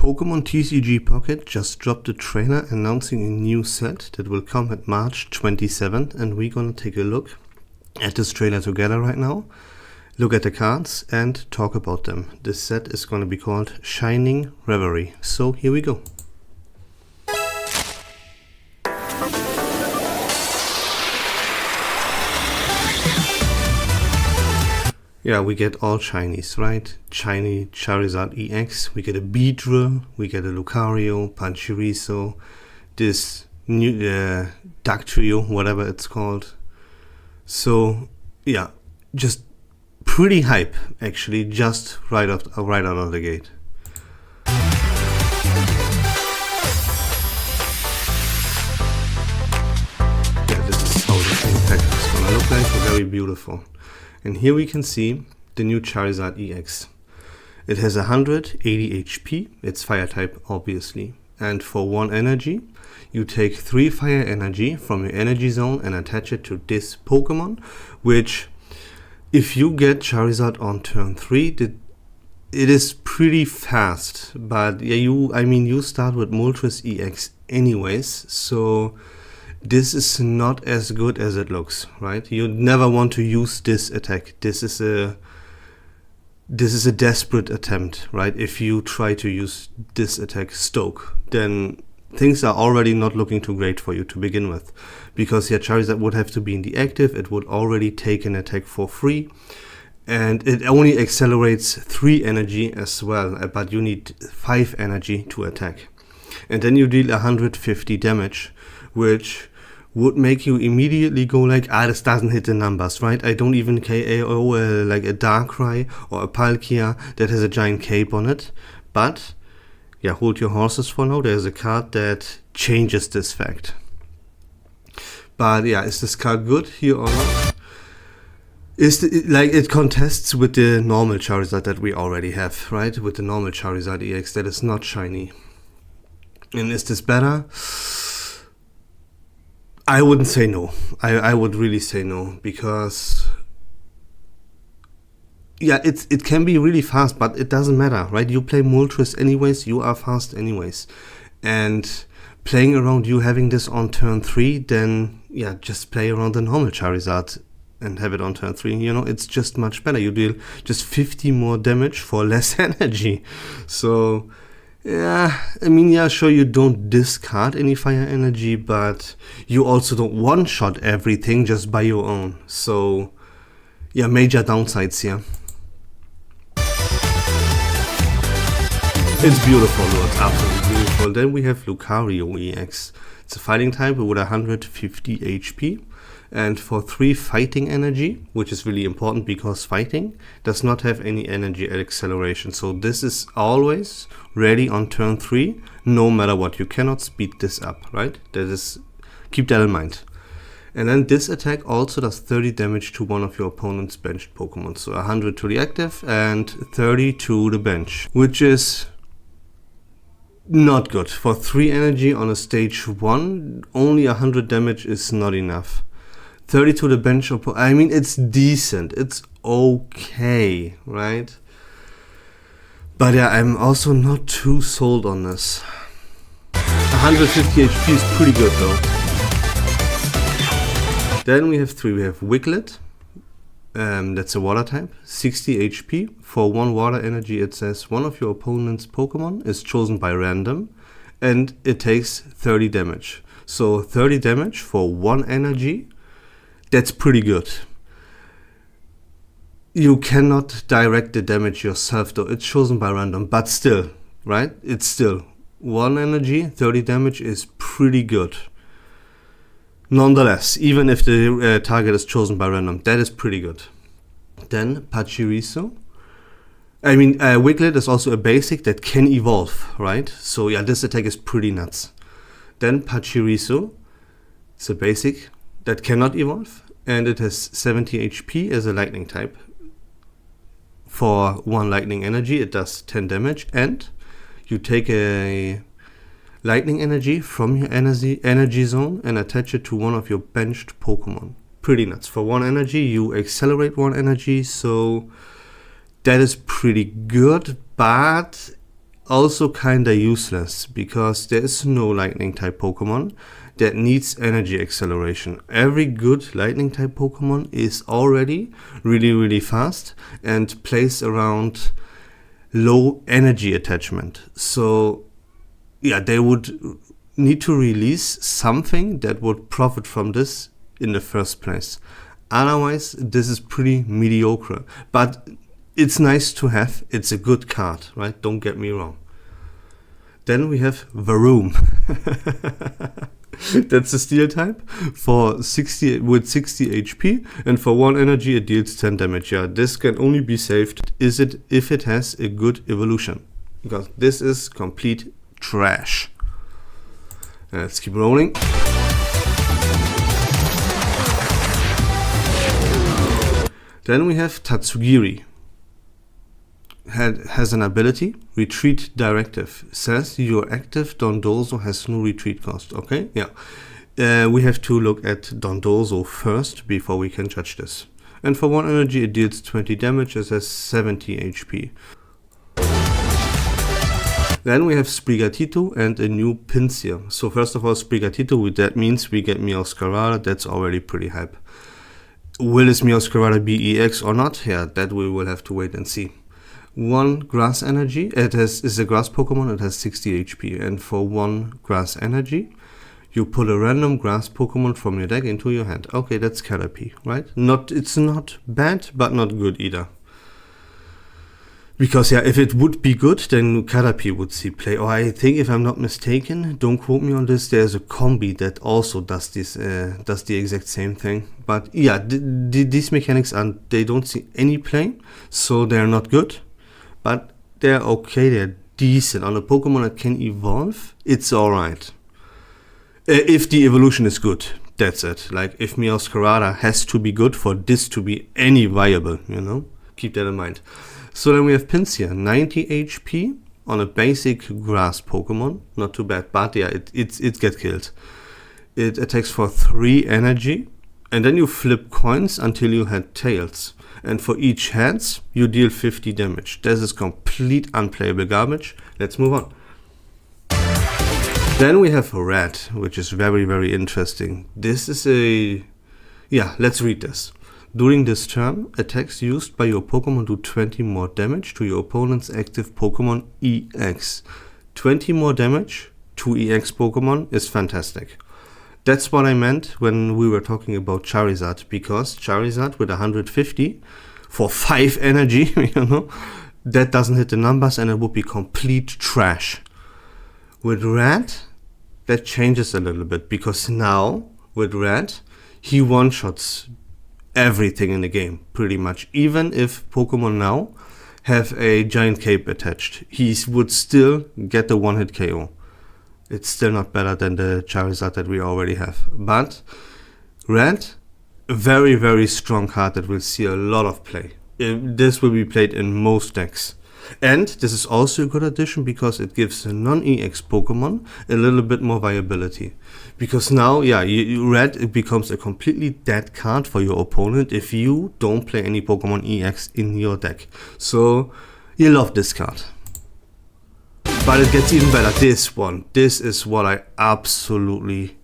Pokemon TCG Pocket just dropped a trailer announcing a new set that will come at March 27th, and we're gonna take a look at this trailer together right now, look at the cards and talk about them. This set is gonna be called Shining Revelry. So here we go. Yeah, we get all shinies, right? Shiny Charizard EX, we get a Beedrill, we get a Lucario, Pachirisu, this new Dugtrio, whatever it's called. So yeah, just pretty hype actually, just right out of the gate. Yeah, this is how the thing pack is gonna look like, very beautiful. And here we can see the new Charizard EX. It has 180 HP, it's fire type obviously. And for 1 energy, you take 3 fire energy from your energy zone and attach it to this Pokemon, which if you get Charizard on turn 3, it is pretty fast. But yeah, you start with Moltres EX anyways, so this is not as good as it looks, right? You never want to use this attack. This is a desperate attempt, right? If you try to use this attack Stoke, then things are already not looking too great for you to begin with, because your Charizard would have to be in the active. It would already take an attack for free, and it only accelerates 3 energy as well, but you need 5 energy to attack. And then you deal 150 damage, which would make you immediately go like, this doesn't hit the numbers, right? I don't even KO like a Darkrai or a Palkia that has a giant cape on it. But yeah, hold your horses for now. There's a card that changes this fact. But yeah, is this card good here or not? It contests with the normal Charizard that we already have, right? With the normal Charizard EX that is not shiny. And is this better? I wouldn't say no. I would really say no, because yeah, it can be really fast, but it doesn't matter, right? You play Moltres anyways, you are fast anyways. And playing around you having this on turn 3, then yeah, just play around the normal Charizard and have it on turn 3. You know, it's just much better. You deal just 50 more damage for less energy. So yeah, I mean, yeah, sure, you don't discard any fire energy, but you also don't one-shot everything just by your own. So yeah, major downsides here. It's beautiful though, it's absolutely beautiful. Then we have Lucario EX. It's a fighting type with 150 HP. And for 3 fighting energy, which is really important because fighting does not have any energy acceleration. So this is always ready on turn 3, no matter what. You cannot speed this up, right? Keep that in mind. And then this attack also does 30 damage to one of your opponent's benched Pokemon. So 100 to the active and 30 to the bench, which is not good. For 3 energy on a stage 1, only 100 damage is not enough. 30 to the bench, I mean, it's decent, it's okay, right? But yeah, I'm also not too sold on this. 150 HP is pretty good though. Then we have 3, we have Wiglet, that's a water type, 60 HP. For 1 water energy, it says one of your opponent's Pokemon is chosen by random, and it takes 30 damage. So 30 damage for 1 energy, that's pretty good. You cannot direct the damage yourself though, it's chosen by random, but still, right? It's still 1 energy, 30 damage is pretty good. Nonetheless, even if the target is chosen by random, that is pretty good. Then Pachirisu. I mean, Wiglet is also a basic that can evolve, right? So yeah, this attack is pretty nuts. Then Pachirisu, it's a basic that cannot evolve, and it has 70 HP as a lightning type. For 1 lightning energy, it does 10 damage, and you take a lightning energy from your energy zone and attach it to one of your benched Pokemon. Pretty nuts. For 1 energy, you accelerate 1 energy, so that is pretty good, but also kinda useless because there is no lightning type Pokemon that needs energy acceleration. Every good lightning type Pokemon is already really fast and plays around low energy attachment. So yeah, they would need to release something that would profit from this in the first place. Otherwise, this is pretty mediocre. But it's nice to have. It's a good card, right? Don't get me wrong. Then we have Varoom. That's a steel type for 60 with 60 HP, and for 1 energy it deals 10 damage. Yeah, this can only be saved if it has a good evolution, because this is complete trash. Let's keep rolling. Then we have Tatsugiri. Has an ability, Retreat Directive. Says your active Dondozo has no retreat cost. Okay, yeah. We have to look at Dondozo first before we can judge this. And for 1 energy it deals 20 damage, it has 70 HP. Then we have Sprigatito and a new Pinsir. So first of all, Sprigatito, that means we get Meowscarada. That's already pretty hype. Will this Meowscarada be EX or not? Yeah, that we will have to wait and see. 1 grass energy, is a grass Pokemon, it has 60 HP, and for 1 grass energy, you pull a random grass Pokemon from your deck into your hand. Okay, that's Caterpie, right? It's not bad, but not good either. Because yeah, if it would be good, then Caterpie would see play. Or I think, if I'm not mistaken, don't quote me on this, there's a combi that also does this, does the exact same thing. But yeah, these mechanics they don't see any play, so they're not good. But they're okay, they're decent. On a Pokemon that can evolve, it's alright. If the evolution is good, that's it. Like, if Meowscarada has to be good for this to be any viable, you know? Keep that in mind. So then we have Pinsir, 90 HP on a basic grass Pokemon. Not too bad, but yeah, it gets killed. It attacks for 3 energy, and then you flip coins until you had tails. And for each heads, you deal 50 damage. This is complete unplayable garbage. Let's move on. Then we have Red, which is very interesting. This is let's read this. During this turn, attacks used by your Pokemon do 20 more damage to your opponent's active Pokemon EX. 20 more damage to EX Pokemon is fantastic. That's what I meant when we were talking about Charizard, because Charizard with 150 for 5 energy, you know, that doesn't hit the numbers and it would be complete trash. With Red, that changes a little bit, because now with Red, he one-shots everything in the game, pretty much. Even if Pokemon now have a giant cape attached, he would still get the 1-hit KO. It's still not better than the Charizard that we already have. But Red, a very strong card that will see a lot of play. This will be played in most decks. And this is also a good addition because it gives a non-EX Pokemon a little bit more viability. Because now, yeah, Red, it becomes a completely dead card for your opponent if you don't play any Pokemon EX in your deck. So, you love this card. But it gets even better. This one. This is what I absolutely...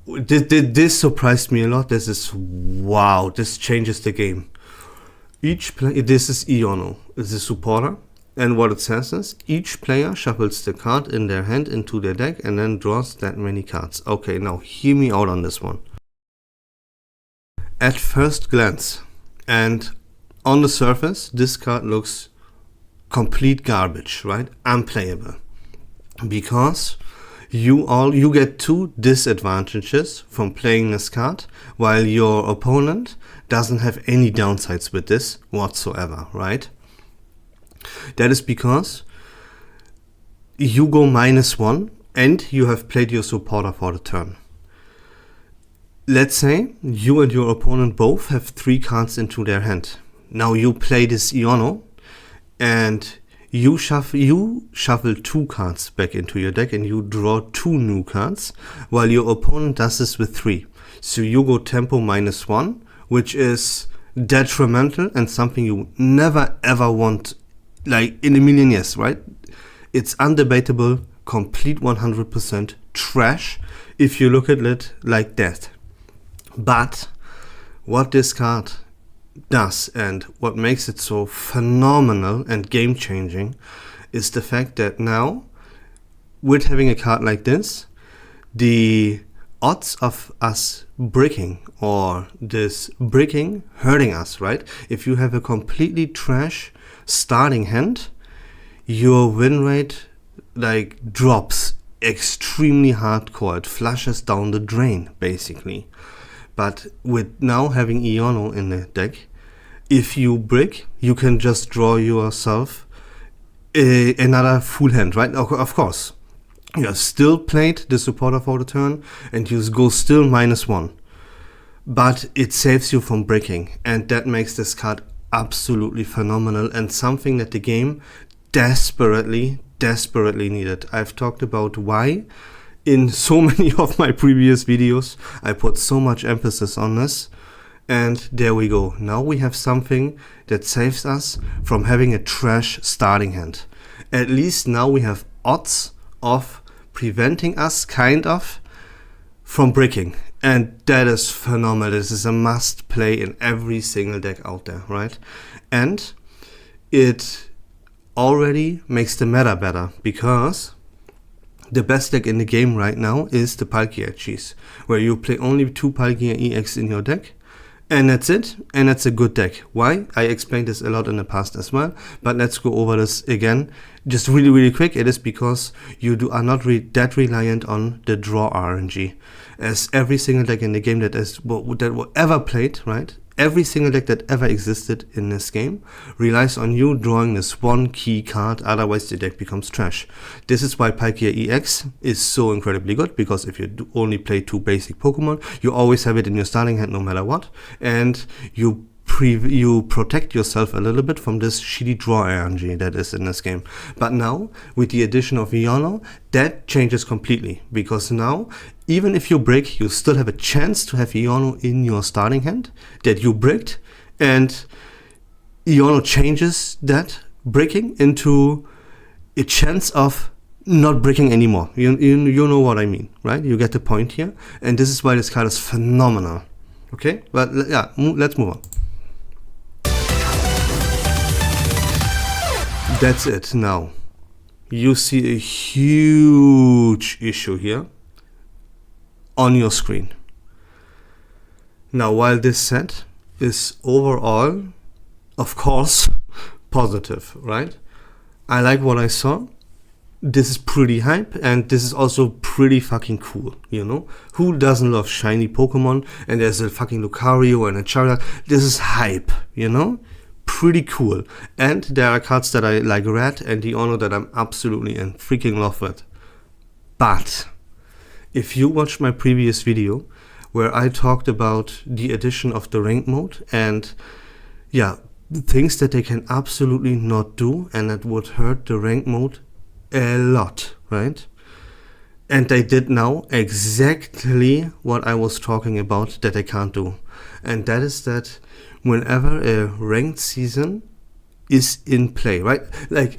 This surprised me a lot. This is... Wow. This changes the game. This is Iono. It's a supporter. And what it says is, each player shuffles the card in their hand into their deck and then draws that many cards. Okay, now hear me out on this one. At first glance, and on the surface, this card looks complete garbage, right? Unplayable. Because you get 2 disadvantages from playing this card, while your opponent doesn't have any downsides with this whatsoever, right? That is because you go -1 and you have played your supporter for the turn. Let's say you and your opponent both have 3 cards into their hand. Now you play this Iono and you shuffle 2 cards back into your deck and you draw 2 new cards, while your opponent does this with 3. So you go tempo -1, which is detrimental and something you never ever want, like, in a million years, right? It's undebatable, complete 100% trash if you look at it like that. But what this card does and what makes it so phenomenal and game changing is the fact that now, with having a card like this, the odds of us bricking or this bricking hurting us, right? If you have a completely trash starting hand, your win rate like drops extremely hardcore. It flushes down the drain basically. But with now having Iono in the deck, if you brick, you can just draw yourself another full hand, right? Of course, you have still played the supporter for the turn and you go still -1. But it saves you from breaking, and that makes this card absolutely phenomenal and something that the game desperately needed. I've talked about why in so many of my previous videos. I put so much emphasis on this, and there we go. Now we have something that saves us from having a trash starting hand. At least now we have odds of preventing us kind of from breaking, and that is phenomenal. This is a must play in every single deck out there, right? And it already makes the meta better, because the best deck in the game right now is the Palkia cheese, where you play only 2 Palkia EX in your deck, and that's it, and that's a good deck. Why? I explained this a lot in the past as well, but let's go over this again, just really quick. It is because you are not that reliant on the draw RNG, as every single deck in the game that were ever played, right? Every single deck that ever existed in this game relies on you drawing this one key card, otherwise the deck becomes trash. This is why Palkia EX is so incredibly good, because if you only play 2 basic Pokemon, you always have it in your starting hand no matter what, and you protect yourself a little bit from this shitty draw RNG that is in this game. But now, with the addition of Iono, that changes completely, because now, even if you break, you still have a chance to have Iono in your starting hand that you bricked, and Iono changes that breaking into a chance of not breaking anymore. You know what I mean, right? You get the point here, and this is why this card is phenomenal. Okay, but yeah, let's move on. That's it. Now, you see a huge issue here on your screen. Now, while this set is overall, of course, positive, right? I like what I saw. This is pretty hype, and this is also pretty fucking cool, you know? Who doesn't love shiny Pokemon? And there's a fucking Lucario and a Charizard. This is hype, you know? Pretty cool. And there are cards that I like red and the Honor that I'm absolutely in freaking love with. But if you watched my previous video where I talked about the addition of the ranked mode and yeah, things that they can absolutely not do and that would hurt the ranked mode a lot, right? And they did now exactly what I was talking about that they can't do. And that is that whenever a ranked season is in play, right? Like,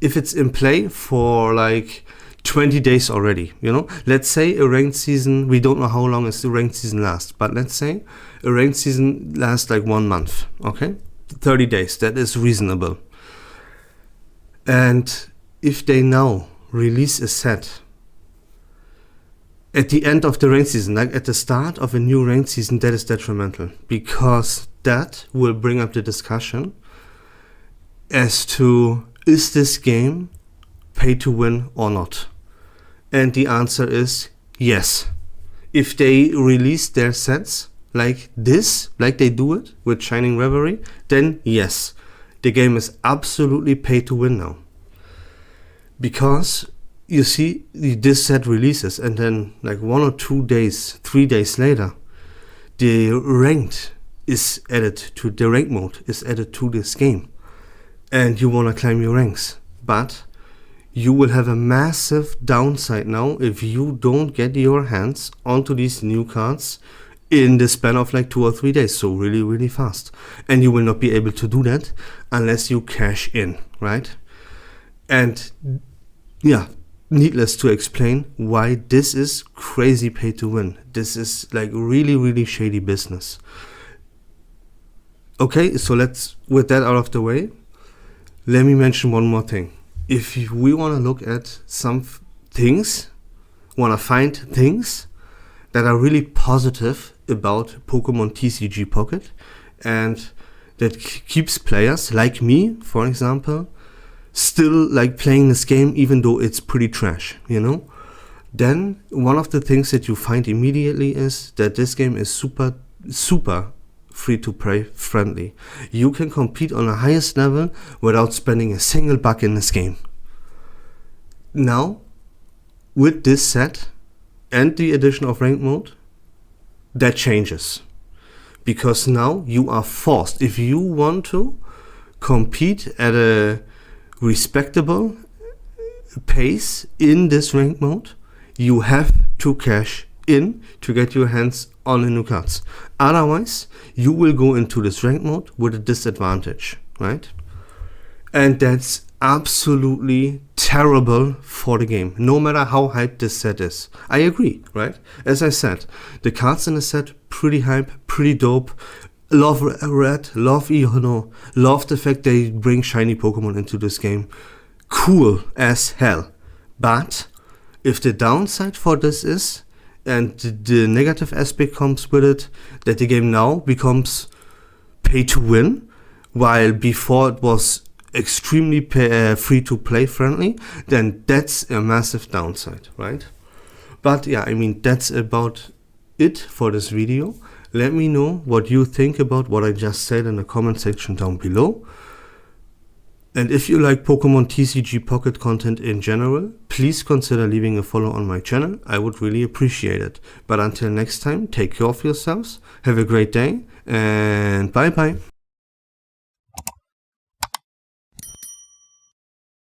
if it's in play for like 20 days already, you know? Let's say a ranked season, we don't know how long is the ranked season lasts, but let's say a ranked season lasts like 1 month, okay? 30 days, that is reasonable. And if they now release a set at the end of the ranked season, like at the start of a new ranked season, that is detrimental, because that will bring up the discussion as to, is this game pay to win or not? And the answer is yes. If they release their sets like this, like they do it with Shining Revelry, then yes, the game is absolutely pay to win now. Because you see, this set releases and then like 1 or 2 days, 3 days later, the ranked is added to the rank mode, is added to this game, and you want to climb your ranks. But you will have a massive downside now if you don't get your hands onto these new cards in the span of like 2 or 3 days, so really fast. And you will not be able to do that unless you cash in, right? And yeah, needless to explain why this is crazy pay to win. This is like really, really shady business. Okay, so with that out of the way, let me mention one more thing. If we want to look at some things, want to find things that are really positive about Pokemon TCG Pocket and that keeps players like me, for example, still like playing this game even though it's pretty trash, then one of the things that you find immediately is that this game is super, super free-to-play friendly. You can compete on the highest level without spending a single buck in this game. Now, with this set and the addition of ranked mode, that changes. Because now you are forced, if you want to compete at a respectable pace in this ranked mode, you have to cash in to get your hands on the new cards. Otherwise, you will go into this ranked mode with a disadvantage, right? And that's absolutely terrible for the game, no matter how hyped this set is. I agree, right? As I said, the cards in the set, pretty hype, pretty dope. Love Red, love love the fact they bring shiny Pokemon into this game. Cool as hell. But if the downside for this is, and the negative aspect comes with it, that the game now becomes pay to win, while before it was extremely free to play friendly, then that's a massive downside, right? But yeah, I mean, that's about it for this video. Let me know what you think about what I just said in the comment section down below. And if you like Pokemon TCG Pocket content in general, please consider leaving a follow on my channel. I would really appreciate it. But until next time, take care of yourselves, have a great day, and bye bye.